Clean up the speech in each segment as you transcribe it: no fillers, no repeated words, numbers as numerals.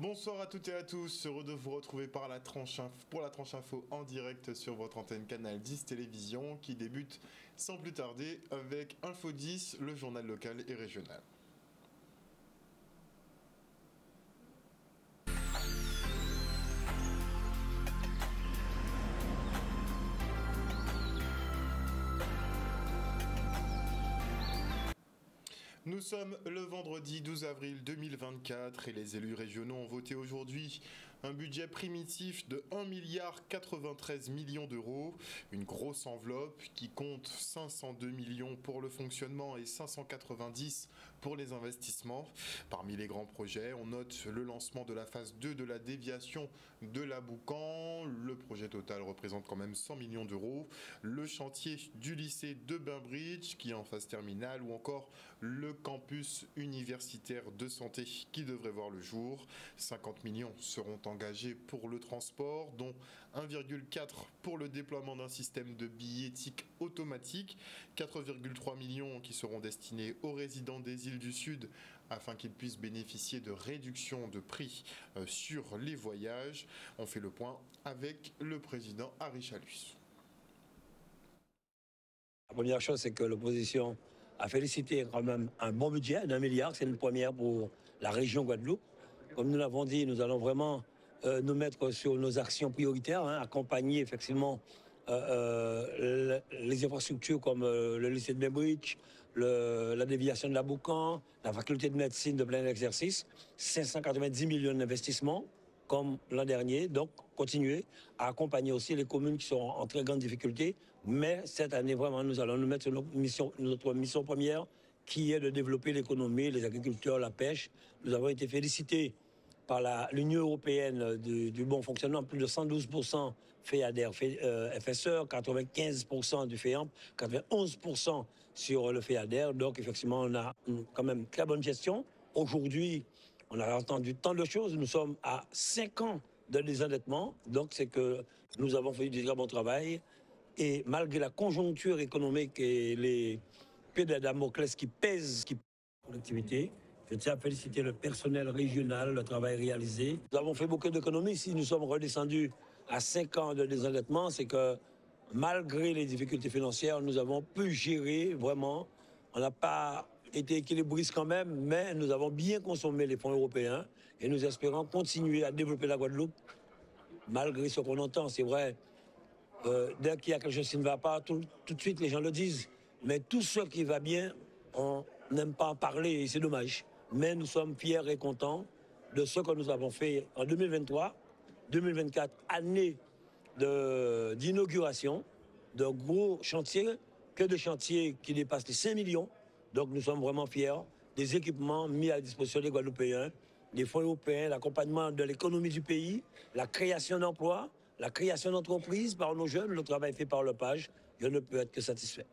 Bonsoir à toutes et à tous, heureux de vous retrouver pour la tranche info en direct sur votre antenne Canal 10 Télévision qui débute sans plus tarder avec Info 10, le journal local et régional. Nous sommes le vendredi 12 avril 2024 et les élus régionaux ont voté aujourd'hui un budget primitif de 1,93 milliard d'euros, une grosse enveloppe qui compte 502 millions pour le fonctionnement et 590 pour les investissements. Parmi les grands projets, on note le lancement de la phase 2 de la déviation de la Boucan. Le projet total représente quand même 100 millions d'euros. Le chantier du lycée de Bainbridge qui est en phase terminale ou encore le campus universitaire de santé qui devrait voir le jour. 50 millions seront engagés pour le transport, dont 1,4 pour le déploiement d'un système de billettique automatique, 4,3 millions qui seront destinés aux résidents des îles du Sud afin qu'ils puissent bénéficier de réductions de prix sur les voyages. On fait le point avec le président Harry Chalus. La première chose, c'est que l'opposition a félicité quand même un bon budget d'1 milliard. C'est une première pour la région Guadeloupe. Comme nous l'avons dit, nous allons vraiment nous mettre sur nos actions prioritaires, accompagner effectivement les infrastructures comme le lycée de Bainbridge, la déviation de la Boucan, la faculté de médecine de plein exercice, 590 millions d'investissements comme l'an dernier, donc continuer à accompagner aussi les communes qui sont en très grande difficulté. Mais cette année, vraiment, nous allons nous mettre sur notre mission première, qui est de développer l'économie, les agriculteurs, la pêche. Nous avons été félicités par l'Union européenne du bon fonctionnement, plus de 112% FEADER, FSE, 95% du FEAMP, 91% sur le FEADER. Donc, effectivement, on a quand même très bonne gestion. Aujourd'hui, on a entendu tant de choses. Nous sommes à 5 ans de désendettement. Donc, c'est que nous avons fait du très bon travail. Et malgré la conjoncture économique et les pieds de Damoclès qui pèsent sur la collectivité, je tiens à féliciter le personnel régional, le travail réalisé. Nous avons fait beaucoup d'économies. Si nous sommes redescendus à 5 ans de désendettement, c'est que malgré les difficultés financières, nous avons pu gérer vraiment. On n'a pas été équilibriste quand même, mais nous avons bien consommé les fonds européens et nous espérons continuer à développer la Guadeloupe malgré ce qu'on entend. C'est vrai, dès qu'il y a quelque chose qui ne va pas, tout de suite les gens le disent. Mais tout ce qui va bien, on n'aime pas en parler et c'est dommage. Mais nous sommes fiers et contents de ce que nous avons fait en 2023, 2024, année d'inauguration de gros chantiers, que de chantiers qui dépassent les 5 millions. Donc nous sommes vraiment fiers des équipements mis à la disposition des Guadeloupéens, des fonds européens, l'accompagnement de l'économie du pays, la création d'emplois, la création d'entreprises par nos jeunes, le travail fait par le PAGE. Je ne peux être que satisfait.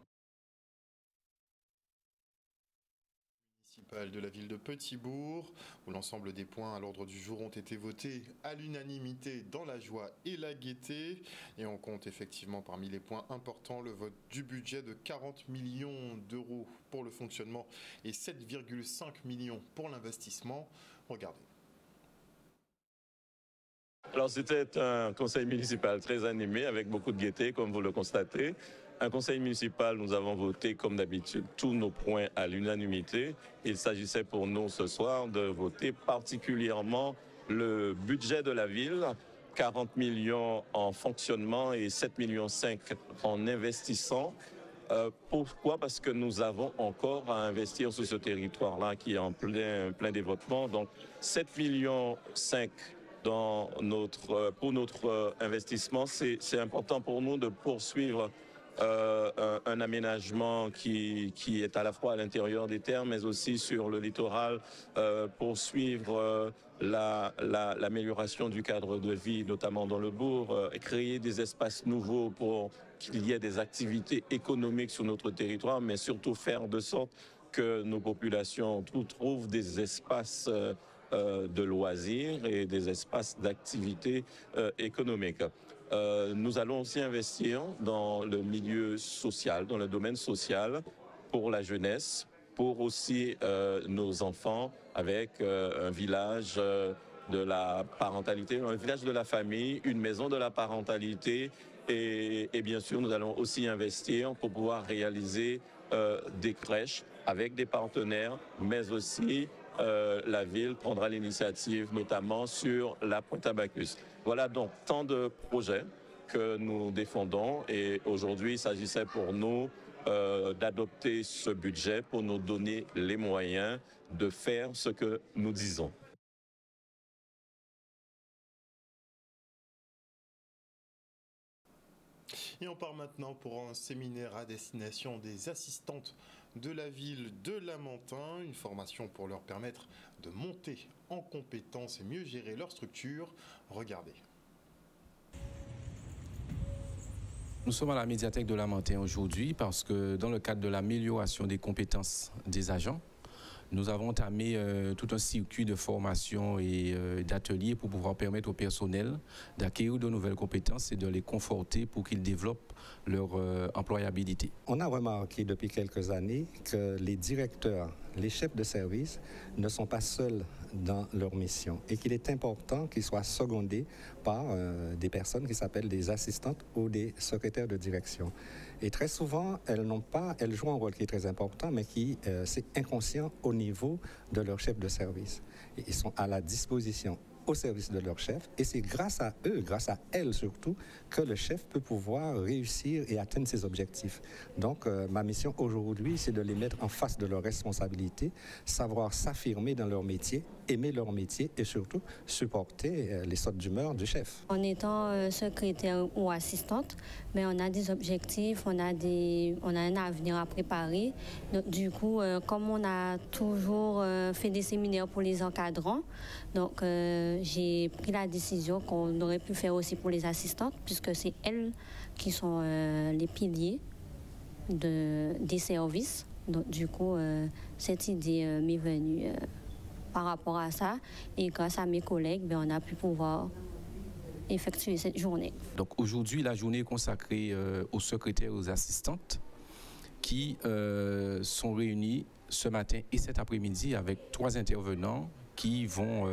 De la ville de Petit-Bourg, où l'ensemble des points à l'ordre du jour ont été votés à l'unanimité dans la joie et la gaieté. Et on compte effectivement parmi les points importants le vote du budget de 40 millions d'euros pour le fonctionnement et 7,5 millions pour l'investissement. Regardez. Alors c'était un conseil municipal très animé avec beaucoup de gaieté, comme vous le constatez. Un conseil municipal, nous avons voté comme d'habitude tous nos points à l'unanimité. Il s'agissait pour nous ce soir de voter particulièrement le budget de la ville, 40 millions en fonctionnement et 7,5 millions en investissant. Pourquoi? Parce que nous avons encore à investir sur ce territoire-là qui est en plein développement. Donc 7,5 millions pour notre investissement, c'est important pour nous de poursuivre un aménagement qui est à la fois à l'intérieur des terres, mais aussi sur le littoral, poursuivre l'amélioration du cadre de vie, notamment dans le bourg, créer des espaces nouveaux pour qu'il y ait des activités économiques sur notre territoire, mais surtout faire de sorte que nos populations trouvent des espaces de loisirs et des espaces d'activité économique. Nous allons aussi investir dans le milieu social, dans le domaine social, pour la jeunesse, pour aussi nos enfants, avec un village de la parentalité, un village de la famille, une maison de la parentalité et bien sûr nous allons aussi investir pour pouvoir réaliser des crèches avec des partenaires, mais aussi la ville prendra l'initiative notamment sur la Pointe-à-Bacchus. Voilà donc tant de projets que nous défendons et aujourd'hui il s'agissait pour nous d'adopter ce budget pour nous donner les moyens de faire ce que nous disons. Et on part maintenant pour un séminaire à destination des assistantes de la ville de Lamentin, une formation pour leur permettre de monter en compétences et mieux gérer leur structure. Regardez. Nous sommes à la médiathèque de Lamentin aujourd'hui parce que dans le cadre de l'amélioration des compétences des agents, nous avons entamé tout un circuit de formation et d'ateliers pour pouvoir permettre au personnel d'acquérir de nouvelles compétences et de les conforter pour qu'ils développent leur employabilité. On a remarqué depuis quelques années que les directeurs, les chefs de service ne sont pas seuls dans leur mission et qu'il est important qu'ils soient secondés par des personnes qui s'appellent des assistantes ou des secrétaires de direction. Et très souvent, elles jouent un rôle qui est très important, mais qui c'est inconscient au niveau de leur chef de service. Et ils sont à la disposition au service de leur chef et c'est grâce à eux, grâce à elles surtout, que le chef peut pouvoir réussir et atteindre ses objectifs. Donc ma mission aujourd'hui, c'est de les mettre en face de leurs responsabilités, savoir s'affirmer dans leur métier, aimer leur métier et surtout supporter les sautes d'humeur du chef. En étant secrétaire ou assistante, mais on a des objectifs, on a un avenir à préparer. Donc, du coup, comme on a toujours fait des séminaires pour les encadrants, donc j'ai pris la décision qu'on aurait pu faire aussi pour les assistantes, puisque c'est elles qui sont les piliers des services. Donc du coup, cette idée m'est venue par rapport à ça. Et grâce à mes collègues, on a pu pouvoir effectuer cette journée. Donc aujourd'hui, la journée est consacrée aux secrétaires et aux assistantes qui sont réunis ce matin et cet après-midi avec 3 intervenants qui vont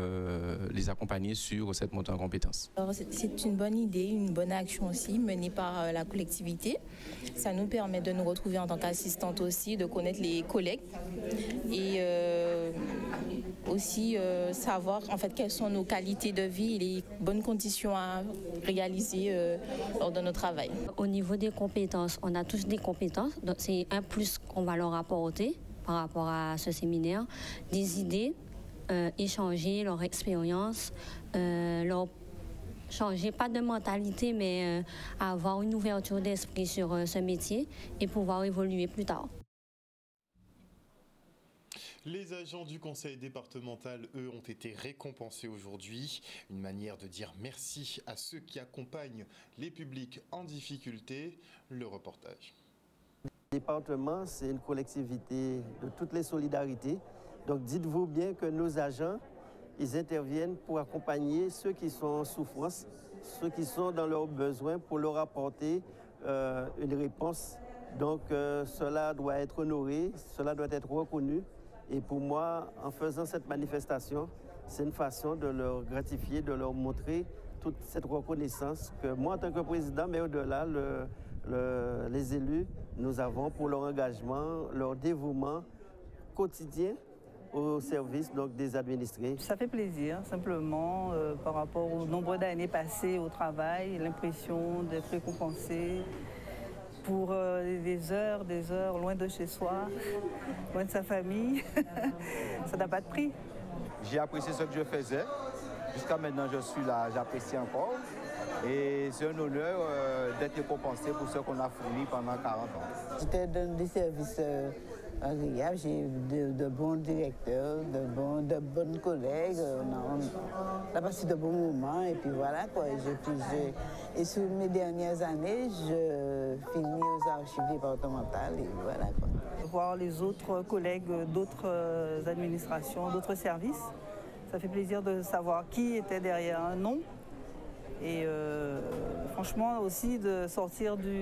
les accompagner sur cette montée en compétences. C'est une bonne idée, une bonne action aussi menée par la collectivité. Ça nous permet de nous retrouver en tant qu'assistante aussi, de connaître les collègues et aussi savoir en fait quelles sont nos qualités de vie et les bonnes conditions à réaliser lors de notre travail. Au niveau des compétences, on a tous des compétences, donc c'est un plus qu'on va leur apporter par rapport à ce séminaire, des idées. Échanger leur expérience, leur changer, pas de mentalité, mais avoir une ouverture d'esprit sur ce métier et pouvoir évoluer plus tard. Les agents du conseil départemental, eux, ont été récompensés aujourd'hui. Une manière de dire merci à ceux qui accompagnent les publics en difficulté. Le reportage. Le département, c'est une collectivité de toutes les solidarités. Donc dites-vous bien que nos agents, ils interviennent pour accompagner ceux qui sont en souffrance, ceux qui sont dans leurs besoins, pour leur apporter une réponse. Donc cela doit être honoré, cela doit être reconnu. Et pour moi, en faisant cette manifestation, c'est une façon de leur gratifier, de leur montrer toute cette reconnaissance que moi, en tant que président, mais au-delà, les élus, nous avons pour leur engagement, leur dévouement quotidien au service donc, des administrés. Ça fait plaisir, simplement, par rapport au nombre d'années passées au travail, l'impression d'être récompensé pour des heures loin de chez soi, loin de sa famille. Ça n'a pas de prix. J'ai apprécié ce que je faisais. Jusqu'à maintenant, je suis là, j'apprécie encore. Et c'est un honneur d'être récompensé pour ce qu'on a fourni pendant 40 ans. J'étais dans des services agréables, j'ai de bons directeurs, de bonnes collègues, on a passé de bons moments et puis voilà quoi. Et sur mes dernières années, je finis aux archives départementales et voilà quoi. Voir les autres collègues d'autres administrations, d'autres services, ça fait plaisir de savoir qui était derrière un nom. Et franchement aussi de sortir du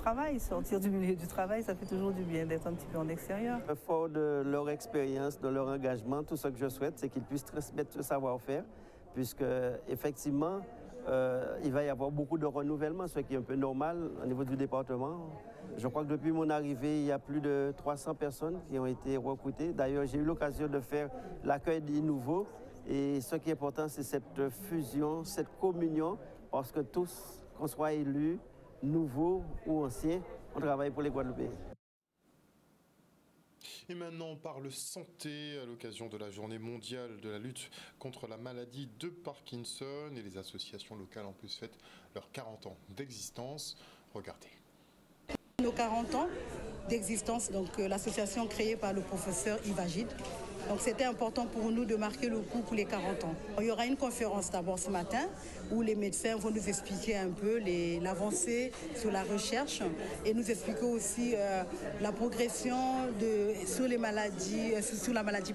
travail, sortir du milieu du travail, ça fait toujours du bien d'être un petit peu en extérieur. Fort de leur expérience, de leur engagement, tout ce que je souhaite, c'est qu'ils puissent transmettre ce savoir-faire, puisque effectivement, il va y avoir beaucoup de renouvellement, ce qui est un peu normal au niveau du département. Je crois que depuis mon arrivée, il y a plus de 300 personnes qui ont été recrutées. D'ailleurs, j'ai eu l'occasion de faire l'accueil des nouveaux. Et ce qui est important, c'est cette fusion, cette communion, parce que tous, qu'on soit élus, nouveaux ou anciens, on travaille pour les Guadeloupéens. Et maintenant, on parle santé à l'occasion de la journée mondiale de la lutte contre la maladie de Parkinson. Et les associations locales en plus fêtent leurs 40 ans d'existence. Regardez. Nos 40 ans d'existence, donc l'association créée par le professeur Yves Agide. Donc c'était important pour nous de marquer le coup pour les 40 ans. Il y aura une conférence d'abord ce matin où les médecins vont nous expliquer un peu l'avancée sur la recherche et nous expliquer aussi la progression sur la maladie.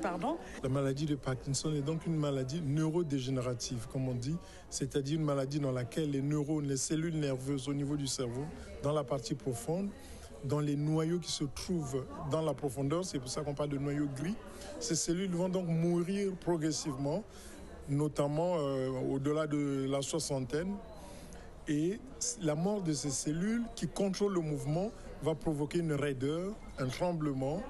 La maladie de Parkinson est donc une maladie neurodégénérative, comme on dit, c'est-à-dire une maladie dans laquelle les neurones, les cellules nerveuses au niveau du cerveau, dans la partie profonde, dans les noyaux qui se trouvent dans la profondeur, c'est pour ça qu'on parle de noyaux gris. Ces cellules vont donc mourir progressivement, notamment au-delà de la soixantaine. Et la mort de ces cellules qui contrôlent le mouvement va provoquer une raideur, un tremblement,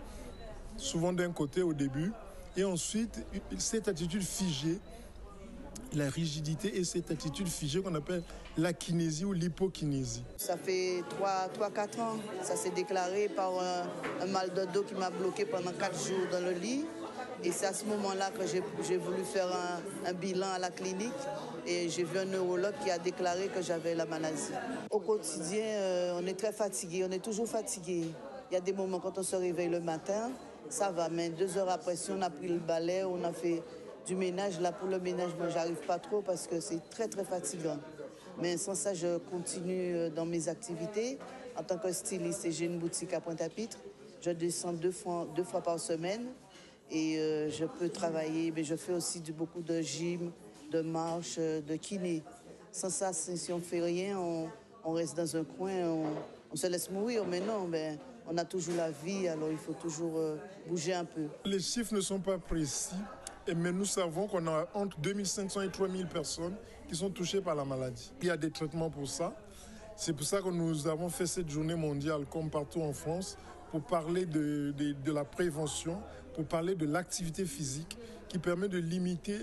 souvent d'un côté au début, et ensuite cette attitude figée, la rigidité et cette attitude figée qu'on appelle l'akinésie ou l'hypokinésie. Ça fait 3-4 ans, ça s'est déclaré par un mal de dos qui m'a bloqué pendant 4 jours dans le lit. Et c'est à ce moment-là que j'ai voulu faire un bilan à la clinique et j'ai vu un neurologue qui a déclaré que j'avais la maladie. Au quotidien, on est très fatigué, on est toujours fatigué. Il y a des moments quand on se réveille le matin, ça va, mais 2 heures après, si on a pris le balai, on a fait du ménage. Là, pour le ménage, moi, j'arrive pas trop parce que c'est très, très fatigant. Mais sans ça, je continue dans mes activités. En tant que styliste, j'ai une boutique à Pointe-à-Pitre. Je descends 2 fois par semaine et je peux travailler. Mais je fais aussi beaucoup de gym, de marche, de kiné. Sans ça, si on ne fait rien, on reste dans un coin, on se laisse mourir. Mais non, on a toujours la vie, alors il faut toujours bouger un peu. Les chiffres ne sont pas précis, mais nous savons qu'on a entre 2500 et 3000 personnes qui sont touchées par la maladie. Il y a des traitements pour ça. C'est pour ça que nous avons fait cette journée mondiale, comme partout en France, pour parler de la prévention, pour parler de l'activité physique qui permet de limiter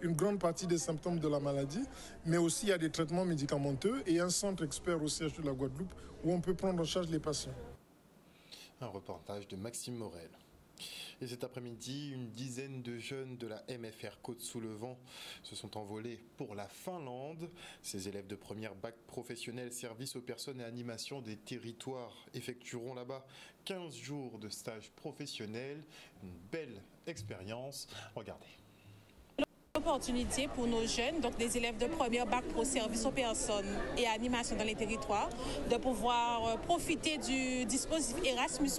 une grande partie des symptômes de la maladie. Mais aussi, il y a des traitements médicamenteux et un centre expert au siège de la Guadeloupe où on peut prendre en charge les patients. Un reportage de Maxime Morel. Et cet après-midi, une dizaine de jeunes de la MFR Côte-sous-le-Vent se sont envolés pour la Finlande. Ces élèves de première bac professionnel service aux personnes et animation des territoires effectueront là-bas 15 jours de stage professionnel. Une belle expérience. Regardez. Opportunité pour nos jeunes, donc des élèves de première bac pro service aux personnes et animation dans les territoires, de pouvoir profiter du dispositif Erasmus+,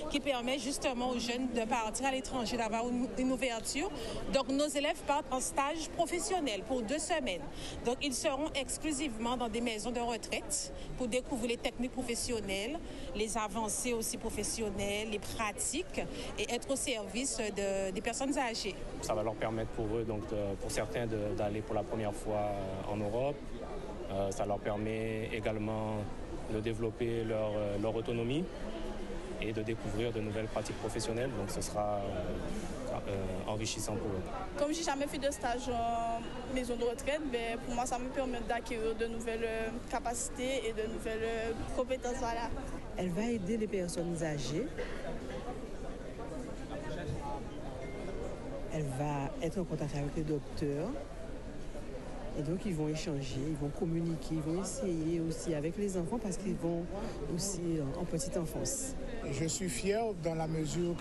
qui permet justement aux jeunes de partir à l'étranger, d'avoir une ouverture. Donc nos élèves partent en stage professionnel pour 2 semaines. Donc ils seront exclusivement dans des maisons de retraite pour découvrir les techniques professionnelles, les avancées aussi professionnelles, les pratiques et être au service des personnes âgées. Ça va leur permettre pour eux, donc pour certains, d'aller pour la première fois en Europe. Ça leur permet également de développer leur autonomie et de découvrir de nouvelles pratiques professionnelles. Donc ce sera enrichissant pour eux. Comme j'ai jamais fait de stage en maison de retraite, pour moi ça me permet d'acquérir de nouvelles capacités et de nouvelles compétences. Voilà. Elle va aider les personnes âgées. Elle va être en contact avec les docteurs. Et donc, ils vont échanger, ils vont communiquer, ils vont essayer aussi avec les enfants parce qu'ils vont aussi en petite enfance. Je suis fier dans la mesure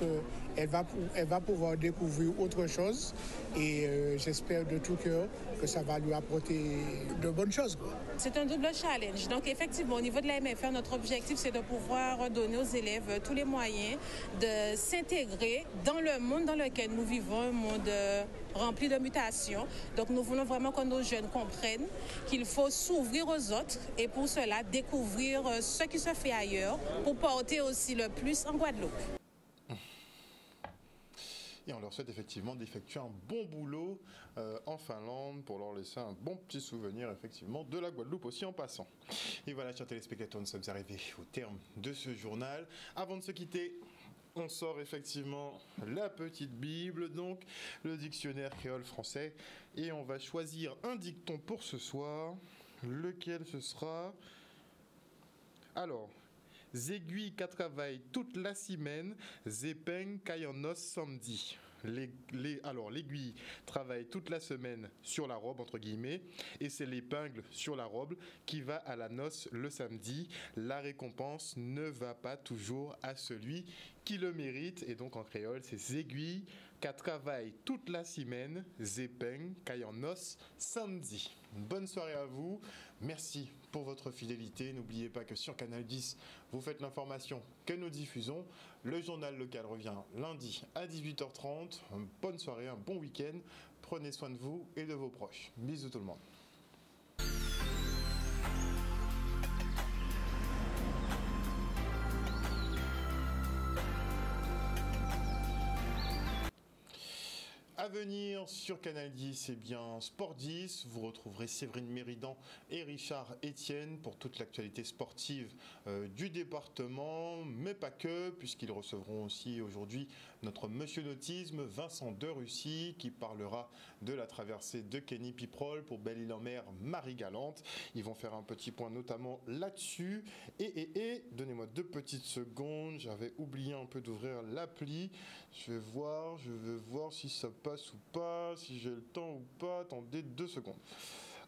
qu'elle va pouvoir découvrir autre chose et j'espère de tout cœur que ça va lui apporter de bonnes choses. C'est un double challenge. Donc effectivement, au niveau de la MFR, notre objectif, c'est de pouvoir donner aux élèves tous les moyens de s'intégrer dans le monde dans lequel nous vivons, un monde rempli de mutations. Donc nous voulons vraiment que nos jeunes comprennent qu'il faut s'ouvrir aux autres et pour cela découvrir ce qui se fait ailleurs pour porter aussi le plus en Guadeloupe. Et on leur souhaite effectivement d'effectuer un bon boulot en Finlande pour leur laisser un bon petit souvenir effectivement de la Guadeloupe aussi en passant. Et voilà, chers téléspectateurs, nous sommes arrivés au terme de ce journal. Avant de se quitter, on sort effectivement la petite Bible, donc le dictionnaire créole-français, et on va choisir un dicton pour ce soir. Lequel ce sera? Alors, z'aiguilles qu'à travail toute la semaine, z'épingles qu'aille en os samedi. Alors, l'aiguille travaille toute la semaine sur la robe, entre guillemets, et c'est l'épingle sur la robe qui va à la noce le samedi. La récompense ne va pas toujours à celui qui le mérite. Et donc, en créole, c'est z'aiguilles qu'à travaille toute la semaine, z'épingles qu'aille en os samedi. Une bonne soirée à vous. Merci pour votre fidélité. N'oubliez pas que sur Canal 10, vous faites l'information que nous diffusons. Le journal local revient lundi à 18h30. Une bonne soirée, un bon week-end. Prenez soin de vous et de vos proches. Bisous tout le monde. À venir sur Canal 10, eh bien Sport 10, vous retrouverez Séverine Méridan et Richard Etienne pour toute l'actualité sportive du département, mais pas que, puisqu'ils recevront aussi aujourd'hui notre Monsieur Nautisme, Vincent de Russie, qui parlera de la traversée de Kenny Piprol pour Belle-Île-en-Mer, Marie-Galante. Ils vont faire un petit point notamment là-dessus. Et donnez-moi 2 petites secondes, j'avais oublié un peu d'ouvrir l'appli. Je vais voir si ça passe ou pas, si j'ai le temps ou pas. Attendez 2 secondes.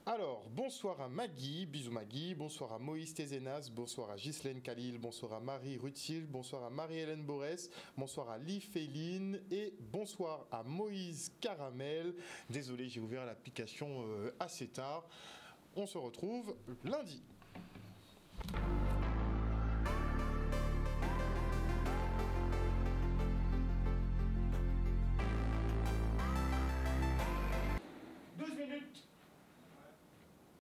Alors, bonsoir à Maggie, bisous Maggie, bonsoir à Moïse Tézénas, bonsoir à Ghislaine Khalil, bonsoir à Marie Rutil, bonsoir à Marie-Hélène Borès, bonsoir à Lee Féline et bonsoir à Moïse Caramel. Désolé, j'ai ouvert l'application assez tard. On se retrouve lundi.